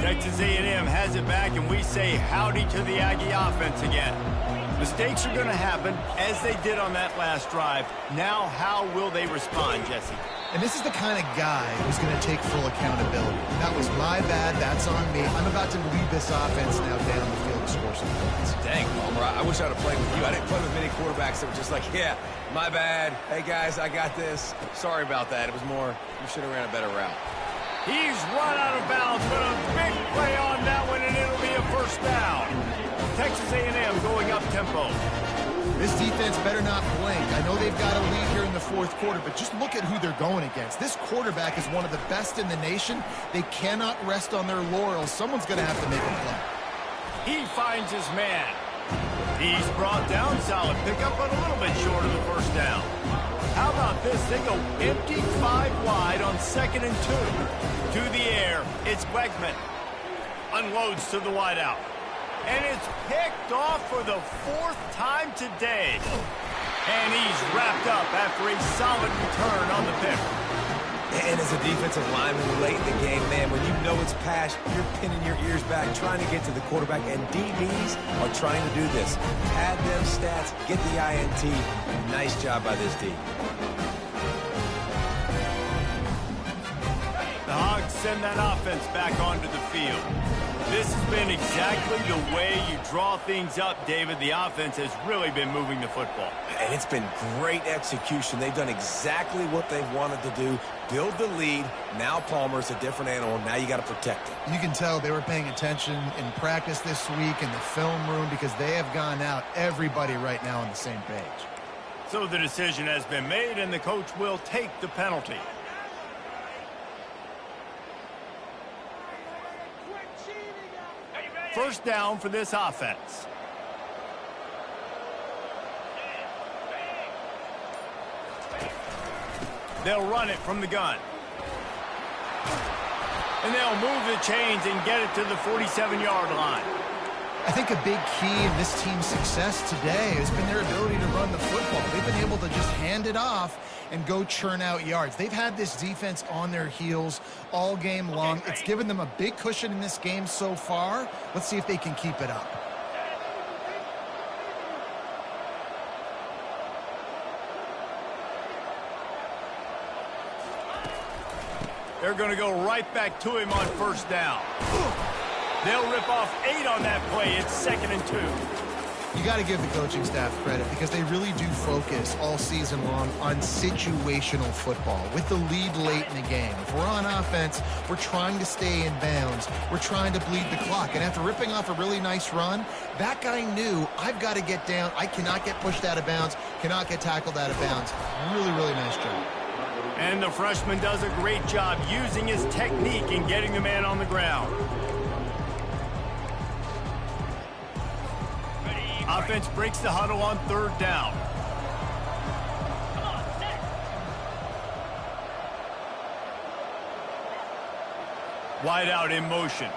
Texas A&M has it back, and we say howdy to the Aggie offense again. Mistakes are going to happen, as they did on that last drive. Now, how will they respond, Jesse? And this is the kind of guy who's going to take full accountability. That was my bad. That's on me. I'm about to lead this offense now down the field to score some points. Dang, Palmer, I wish I'd have played with you. I didn't play with many quarterbacks that were just like, yeah, my bad. Hey, guys, I got this. Sorry about that. It was more, you should have ran a better route. He's run out of bounds, but a big play on that one, and it'll be a first down. Texas A&M going up tempo. This defense better not blink. I know they've got a lead here in the fourth quarter, but just look at who they're going against. This quarterback is one of the best in the nation. They cannot rest on their laurels. Someone's going to have to make a play. He finds his man. He's brought down. Solid pickup, but a little bit short of the first down. How about this? They go empty 5 wide on 2nd and 2. To the air, it's Wegman. Unloads to the wideout. And it's picked off for the 4th time today. And he's wrapped up after a solid return on the pick. And as a defensive lineman late in the game, man, when you know it's pass, you're pinning your ears back, trying to get to the quarterback, and DBs are trying to do this. Pad them stats, get the INT. Nice job by this D. The Hogs send that offense back onto the field. This has been exactly the way you draw things up, David. The offense has really been moving the football. And it's been great execution. They've done exactly what they've wanted to do. Build the lead. Now Palmer's a different animal. Now you got to protect it. You can tell they were paying attention in practice this week in the film room because they have gone out, everybody right now on the same page. So the decision has been made, and the coach will take the penalty. First down for this offense. They'll run it from the gun. And they'll move the chains and get it to the 47-yard line. I think a big key in this team's success today has been their ability to run the football. They've been able to just hand it off and go churn out yards. They've had this defense on their heels all game long. It's given them a big cushion in this game so far. Let's see if they can keep it up. They're going to go right back to him on first down. They'll rip off 8 on that play. It's 2nd and 2. You got to give the coaching staff credit because they really do focus all season long on situational football with the lead late in the game. If we're on offense, we're trying to stay in bounds. We're trying to bleed the clock. And after ripping off a really nice run, that guy knew, I've got to get down. I cannot get pushed out of bounds, cannot get tackled out of bounds. Really, really nice job. And the freshman does a great job using his technique and getting the man on the ground. Offense breaks the huddle on 3rd down. Wide out in motion.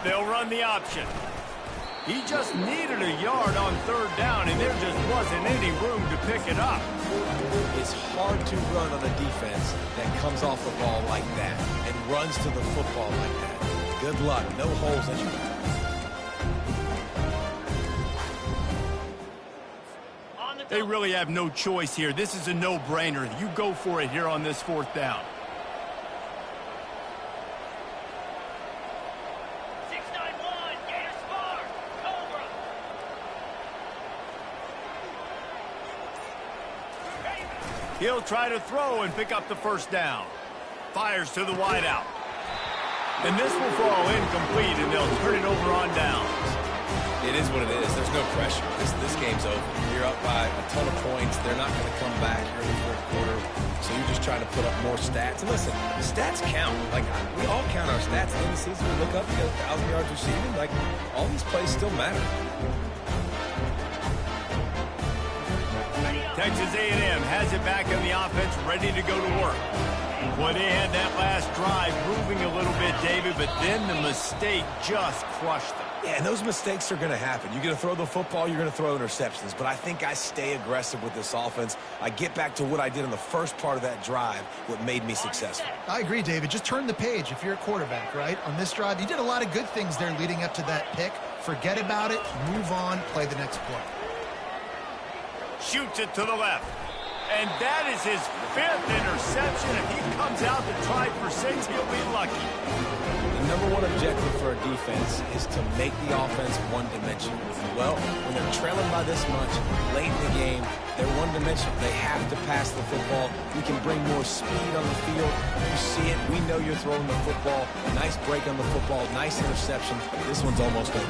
They'll run the option. He just needed a yard on 3rd down, and there just wasn't any room to pick it up. It's hard to run on a defense that comes off the ball like that and runs to the football like that. Good luck. No holes anywhere. They really have no choice here. This is a no-brainer. You go for it here on this 4th down. He'll try to throw and pick up the first down. Fires to the wideout. And this will fall incomplete, and they'll turn it over on downs. It is what it is. There's no pressure. This game's over. You're up by a ton of points. They're not going to come back here in the fourth quarter. So you're just trying to put up more stats. And listen, stats count. Like, we all count our stats at the end of the season. We look up, you get 1,000 yards receiving. Like, all these plays still matter. Texas A&M has it back on the offense, ready to go to work. Well, they had that last drive moving a little bit, David, but then the mistake just crushed them. Yeah, and those mistakes are going to happen. You're going to throw the football, you're going to throw interceptions. But I think I stay aggressive with this offense. I get back to what I did in the first part of that drive, what made me successful. I agree, David. Just turn the page if you're a quarterback, right? On this drive, you did a lot of good things there leading up to that pick. Forget about it, move on, play the next play. Shoots it to the left. And that is his 5th interception. If he comes out to try for 6, he'll be lucky. The number one objective for a defense is to make the offense one-dimensional. Well, when they're trailing by this much, late in the game, they're one-dimensional. They have to pass the football. We can bring more speed on the field. You see it. We know you're throwing the football. Nice break on the football. Nice interception. This one's almost over.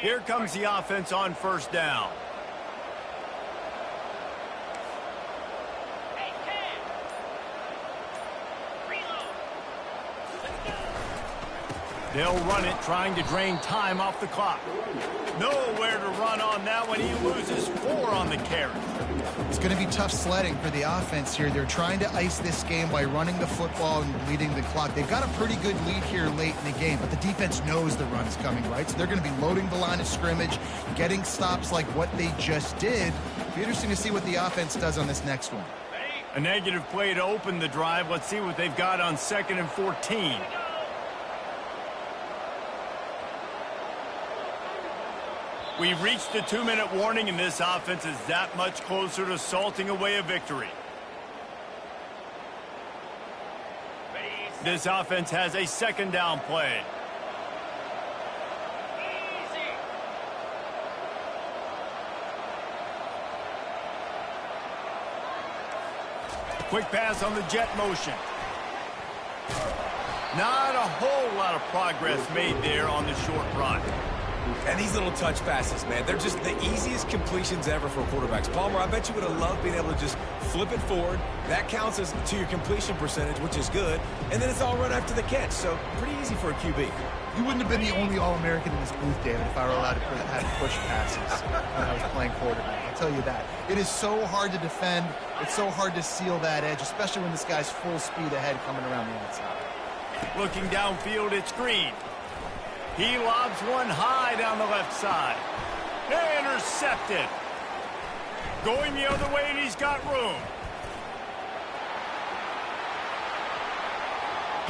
Here comes the offense on first down. They'll run it, trying to drain time off the clock. Nowhere to run on that one. He loses 4 on the carry. It's going to be tough sledding for the offense here. They're trying to ice this game by running the football and leading the clock. They've got a pretty good lead here late in the game, but the defense knows the run's coming, right? So they're going to be loading the line of scrimmage, getting stops like what they just did. It'll be interesting to see what the offense does on this next one. A negative play to open the drive. Let's see what they've got on 2nd and 14. We've reached the 2-minute warning, and this offense is that much closer to salting away a victory. This offense has a 2nd down play. Quick pass on the jet motion. Not a whole lot of progress made there on the short run. And these little touch passes, man, they're just the easiest completions ever for quarterbacks. Palmer, I bet you would have loved being able to just flip it forward. That counts as to your completion percentage, which is good. And then it's all run after the catch, so pretty easy for a QB. You wouldn't have been the only All-American in this booth, David, if I were allowed to have push passes when I was playing quarterback. I'll tell you that. It is so hard to defend. It's so hard to seal that edge, especially when this guy's full speed ahead coming around the outside. Looking downfield, it's Green. He lobs one high down the left side. Intercepted. Going the other way, and he's got room.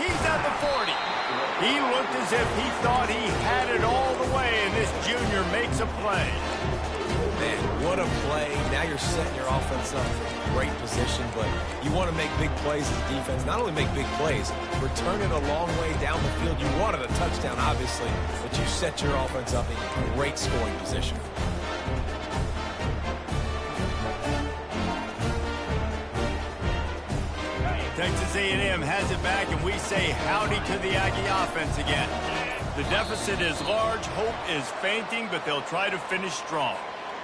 He's at the 40. He looked as if he thought he had it all the way, and this junior makes a play. Man, what a play. Now you're setting your offense up for great position, but you want to make big plays as defense. Not only make big plays, return it a long way down the field. You wanted a touchdown, obviously, but you set your offense up in great scoring position. Texas A&M has it back, and we say howdy to the Aggie offense again. The deficit is large, hope is fainting, but they'll try to finish strong.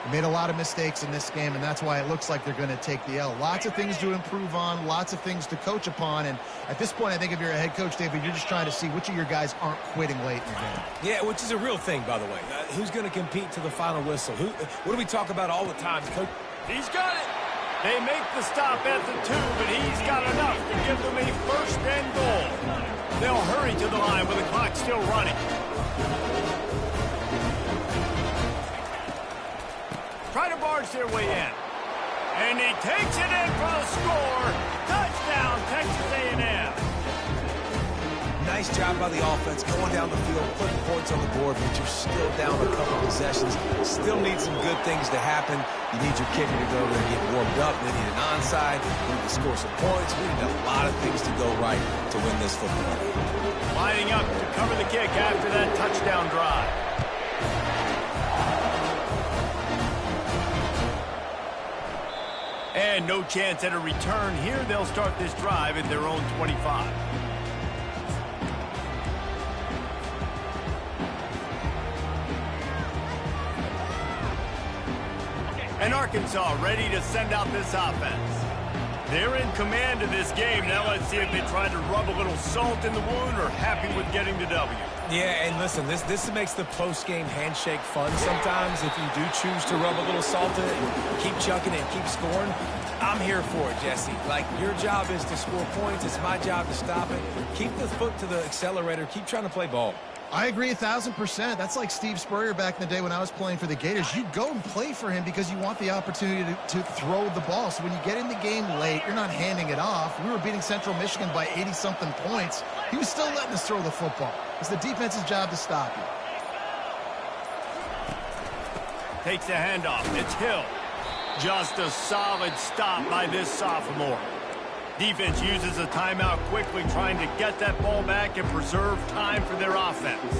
They made a lot of mistakes in this game, and that's why it looks like they're going to take the L. Lots of things to improve on, lots of things to coach upon, and at this point, I think if you're a head coach, David, you're just trying to see which of your guys aren't quitting late in the game. Yeah, which is a real thing, by the way. Who's going to compete to the final whistle? What do we talk about all the time? Coach? He's got it. They make the stop at the 2, but he's got enough to give them a 1st and goal. They'll hurry to the line with the clock still running. Try to barge their way in. And he takes it in for the score. Touchdown, Texas A&M. Nice job by the offense, going down the field, putting points on the board, but you're still down a couple possessions. Still need some good things to happen. You need your kicker to go over and get warmed up. We need an onside. We need to score some points. We need a lot of things to go right to win this football game. Lining up to cover the kick after that touchdown drive. And no chance at a return here. They'll start this drive at their own 25. Arkansas ready to send out this offense. They're in command of this game. Now let's see if they try to rub a little salt in the wound or happy with getting the W. Yeah, and listen, this makes the post-game handshake fun sometimes. If you do choose to rub a little salt in it and keep chucking and keep scoring, I'm here for it, Jesse. Like, your job is to score points. It's my job to stop it. Keep the foot to the accelerator. Keep trying to play ball. I agree 1,000%. That's like Steve Spurrier back in the day when I was playing for the Gators. You go and play for him because you want the opportunity to throw the ball. So when you get in the game late, you're not handing it off. We were beating Central Michigan by 80-something points. He was still letting us throw the football. It's the defense's job to stop you. Takes the handoff. It's Hill. Just a solid stop by this sophomore. Defense uses a timeout quickly, trying to get that ball back and preserve time for their offense.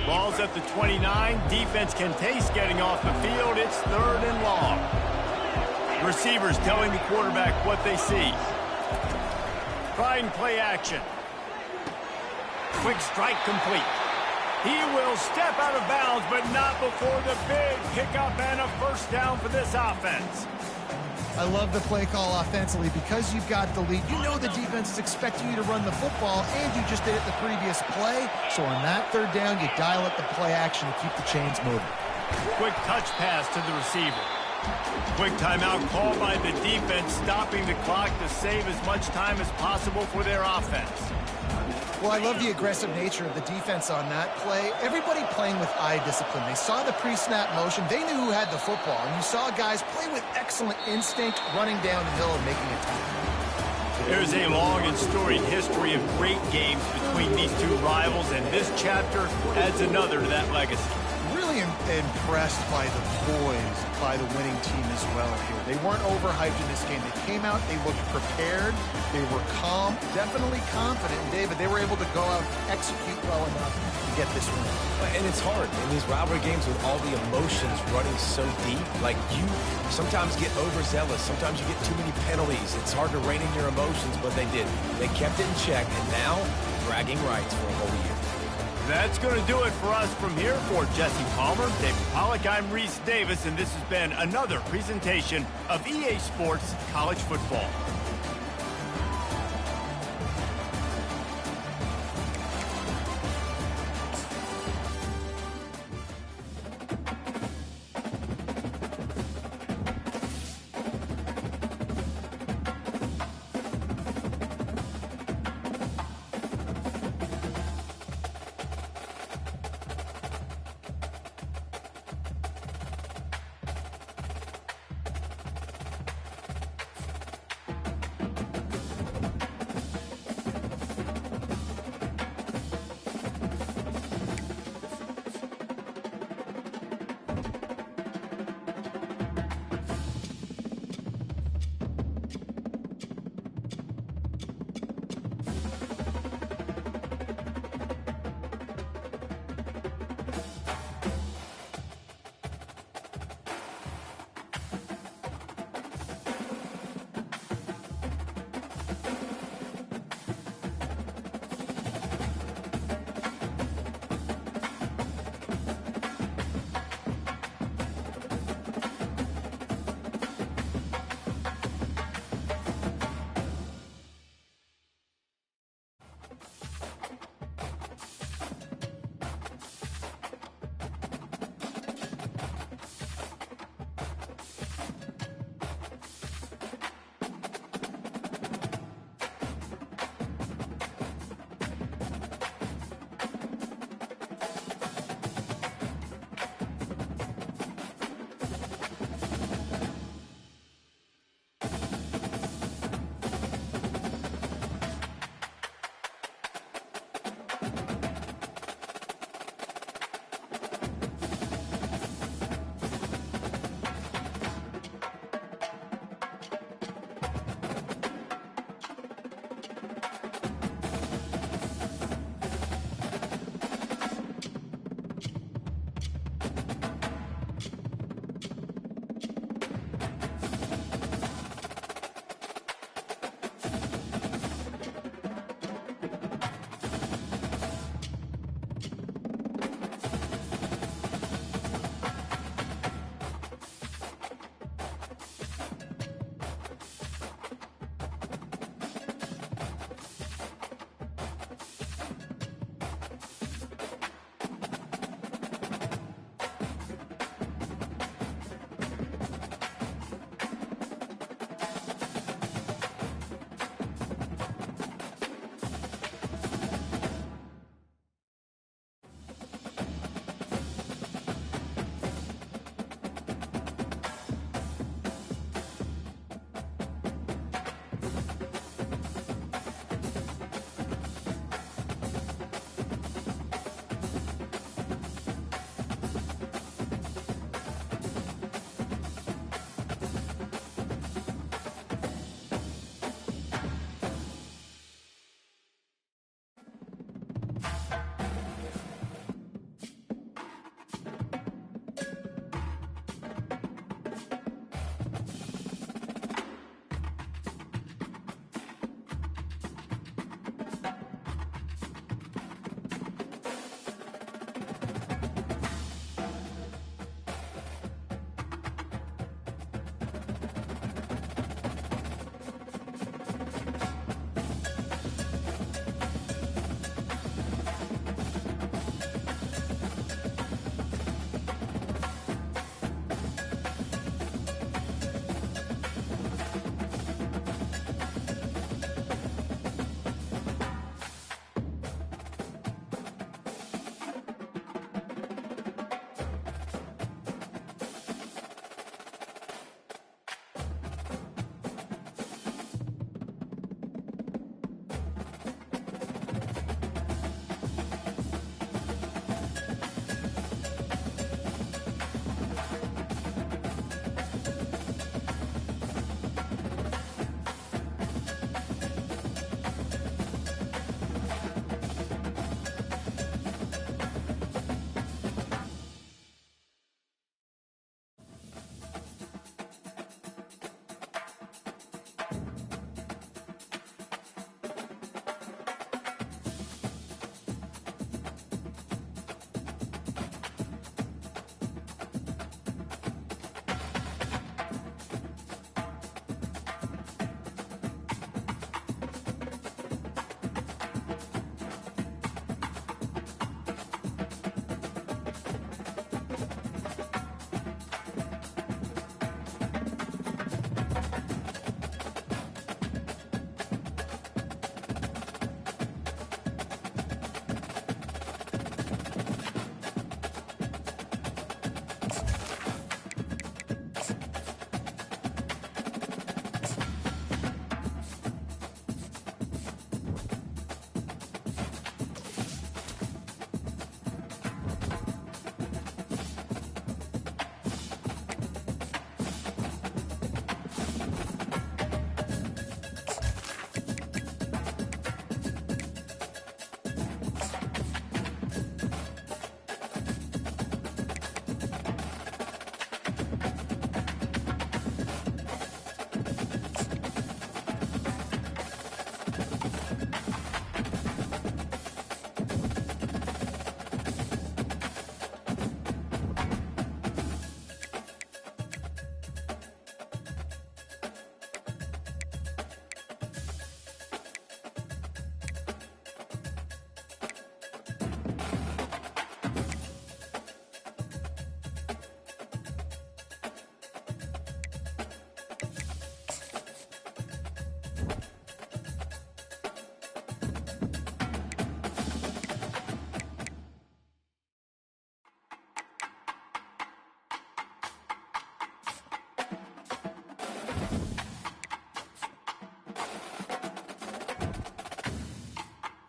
Ball's at the 29. Defense can taste getting off the field. It's 3rd and long. Receivers telling the quarterback what they see. Trying play action. Quick strike complete. He will step out of bounds, but not before the big pickup and a first down for this offense. I love the play call offensively because you've got the lead. You know the defense is expecting you to run the football, and you just did it the previous play. So on that 3rd down, you dial up the play action to keep the chains moving. Quick touch pass to the receiver. Quick timeout called by the defense, stopping the clock to save as much time as possible for their offense. Well, I love the aggressive nature of the defense on that play. Everybody playing with eye discipline. They saw the pre-snap motion. They knew who had the football. And you saw guys play with excellent instinct, running downhill and making a tackle. There's a long and storied history of great games between these two rivals, and this chapter adds another to that legacy. Really impressed by the poise by the winning team as well here. They weren't overhyped in this game. They came out, they looked prepared, they were calm, definitely confident. And David, they were able to go out and execute well enough to get this win. And it's hard in these rivalry games with all the emotions running so deep. Like, you sometimes get overzealous. Sometimes you get too many penalties. It's hard to rein in your emotions, but they did. They kept it in check, and now bragging rights for a whole year. That's going to do it for us from here. For Jesse Palmer, David Pollack, I'm Reese Davis, and this has been another presentation of EA Sports College Football.